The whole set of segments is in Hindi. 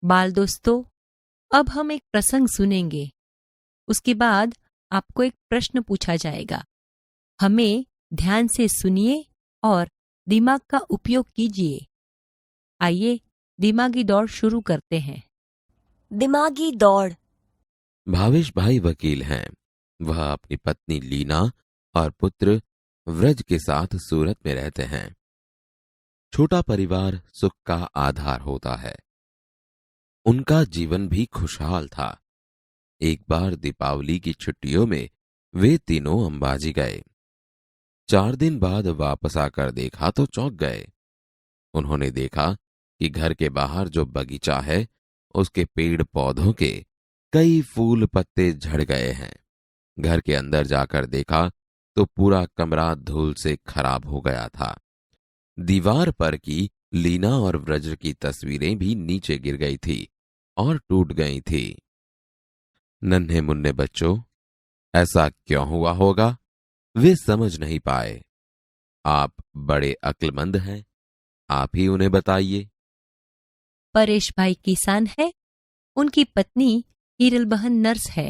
बाल दोस्तों, अब हम एक प्रसंग सुनेंगे। उसके बाद आपको एक प्रश्न पूछा जाएगा। हमें ध्यान से सुनिए और दिमाग का उपयोग कीजिए। आइए दिमागी दौड़ शुरू करते हैं। दिमागी दौड़। भावेश भाई वकील हैं। वह अपनी पत्नी लीना और पुत्र व्रज के साथ सूरत में रहते हैं। छोटा परिवार सुख का आधार होता है। उनका जीवन भी खुशहाल था। एक बार दीपावली की छुट्टियों में वे तीनों अंबाजी गए। 4 दिन बाद वापस आकर देखा तो चौंक गए। उन्होंने देखा कि घर के बाहर जो बगीचा है उसके पेड़ पौधों के कई फूल पत्ते झड़ गए हैं। घर के अंदर जाकर देखा तो पूरा कमरा धूल से खराब हो गया था। दीवार पर की लीना और व्रज की तस्वीरें भी नीचे गिर गई थी और टूट गई थी। नन्हे मुन्ने बच्चों, ऐसा क्यों हुआ होगा? वे समझ नहीं पाए। आप बड़े अक्लमंद हैं, आप ही उन्हें बताइए। परेश भाई किसान है। उनकी पत्नी हीरल बहन नर्स है।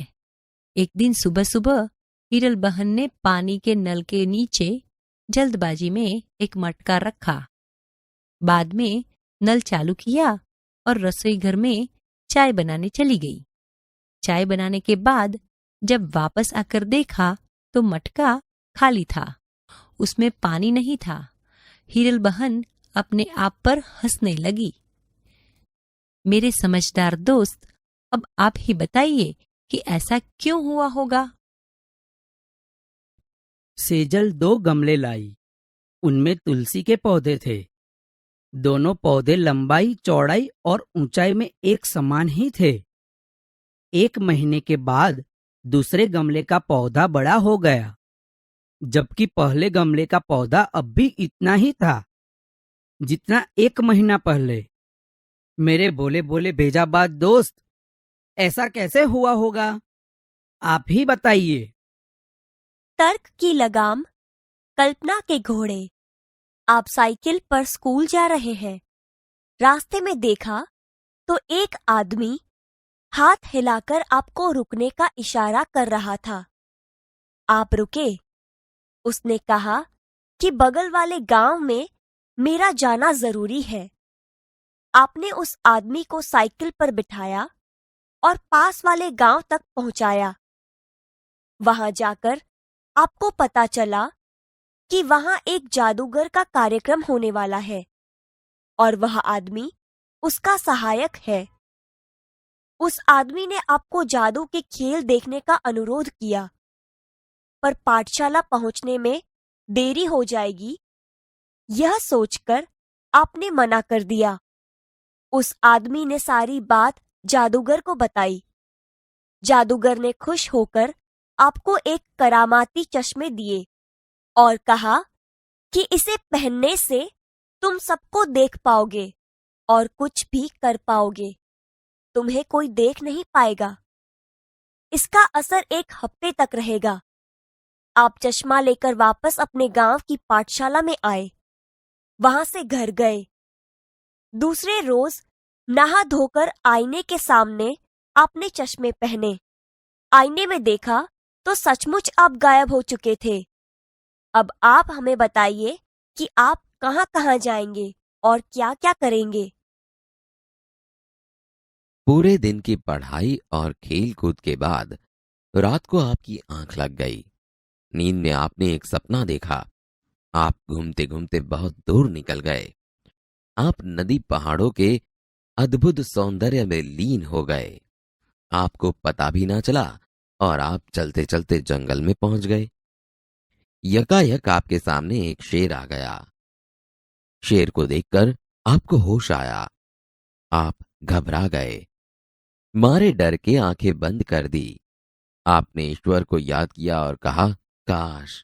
एक दिन सुबह सुबह हीरल बहन ने पानी के नल के नीचे जल्दबाजी में एक मटका रखा। बाद में नल चालू किया और रसोई घर में चाय बनाने चली गई। चाय बनाने के बाद जब वापस आकर देखा तो मटका खाली था, उसमें पानी नहीं था। हीरल बहन अपने आप पर हंसने लगी। मेरे समझदार दोस्त, अब आप ही बताइए कि ऐसा क्यों हुआ होगा? सेजल 2 गमले लाई। उनमें तुलसी के पौधे थे। दोनों पौधे लंबाई, चौड़ाई और ऊंचाई में एक समान ही थे। 1 महीने के बाद दूसरे गमले का पौधा बड़ा हो गया, जबकि पहले गमले का पौधा अब भी इतना ही था जितना 1 महीना पहले। मेरे बोले बोले भेजाबाज दोस्त, ऐसा कैसे हुआ होगा? आप ही बताइए। तर्क की लगाम, कल्पना के घोड़े। आप साइकिल पर स्कूल जा रहे हैं। रास्ते में देखा तो एक आदमी हाथ हिलाकर आपको रुकने का इशारा कर रहा था। आप रुके। उसने कहा कि बगल वाले गांव में मेरा जाना जरूरी है। आपने उस आदमी को साइकिल पर बिठाया और पास वाले गांव तक पहुंचाया। वहां जाकर आपको पता चला कि वहां एक जादूगर का कार्यक्रम होने वाला है और वह आदमी उसका सहायक है। उस आदमी ने आपको जादू के खेल देखने का अनुरोध किया, पर पाठशाला पहुंचने में देरी हो जाएगी, यह सोचकर आपने मना कर दिया। उस आदमी ने सारी बात जादूगर को बताई। जादूगर ने खुश होकर आपको एक करामाती चश्मे दिए और कहा कि इसे पहनने से तुम सबको देख पाओगे और कुछ भी कर पाओगे। तुम्हें कोई देख नहीं पाएगा। इसका असर 1 हफ्ते तक रहेगा। आप चश्मा लेकर वापस अपने गांव की पाठशाला में आए। वहां से घर गए। दूसरे रोज नहा धोकर आईने के सामने आपने चश्मे पहने। आईने में देखा तो सचमुच आप गायब हो चुके थे। अब आप हमें बताइए कि आप कहां कहां जाएंगे और क्या क्या करेंगे। पूरे दिन की पढ़ाई और खेल कूद के बाद रात को आपकी आंख लग गई। नींद में आपने एक सपना देखा। आप घूमते घूमते बहुत दूर निकल गए। आप नदी पहाड़ों के अद्भुत सौंदर्य में लीन हो गए। आपको पता भी ना चला और आप चलते चलते जंगल में पहुंच गए। यकायक आपके सामने एक शेर आ गया। शेर को देखकर आपको होश आया। आप घबरा गए। मारे डर के आंखें बंद कर दी। आपने ईश्वर को याद किया और कहा, काश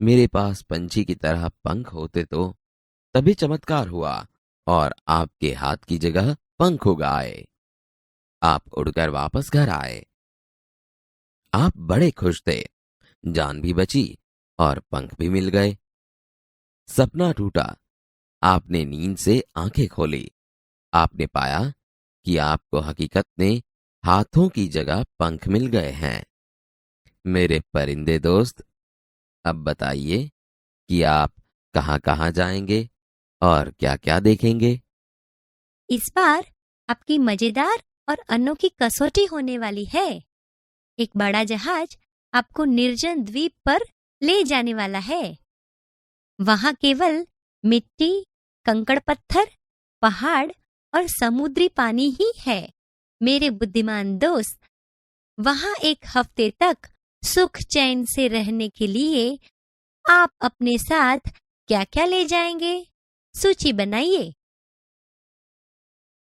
मेरे पास पंछी की तरह पंख होते तो। तभी चमत्कार हुआ और आपके हाथ की जगह पंख उग आए। आप उड़कर वापस घर आए। आप बड़े खुश थे। जान भी बची और पंख भी मिल गए। सपना टूटा। आपने नींद से आंखें खोली। आपने पाया कि आपको हकीकत में हाथों की जगह पंख मिल गए हैं। मेरे परिंदे दोस्त, अब बताइए कि आप कहाँ कहाँ जाएंगे और क्या क्या देखेंगे। इस बार आपकी मजेदार और अनोखी कसौटी होने वाली है। एक बड़ा जहाज आपको निर्जन द्वीप पर ले जाने वाला है। वहां केवल मिट्टी, कंकड़ पत्थर, पहाड़ और समुद्री पानी ही है। मेरे बुद्धिमान दोस्त, वहां एक हफ्ते तक सुख चैन से रहने के लिए आप अपने साथ क्या क्या ले जाएंगे? सूची बनाइए।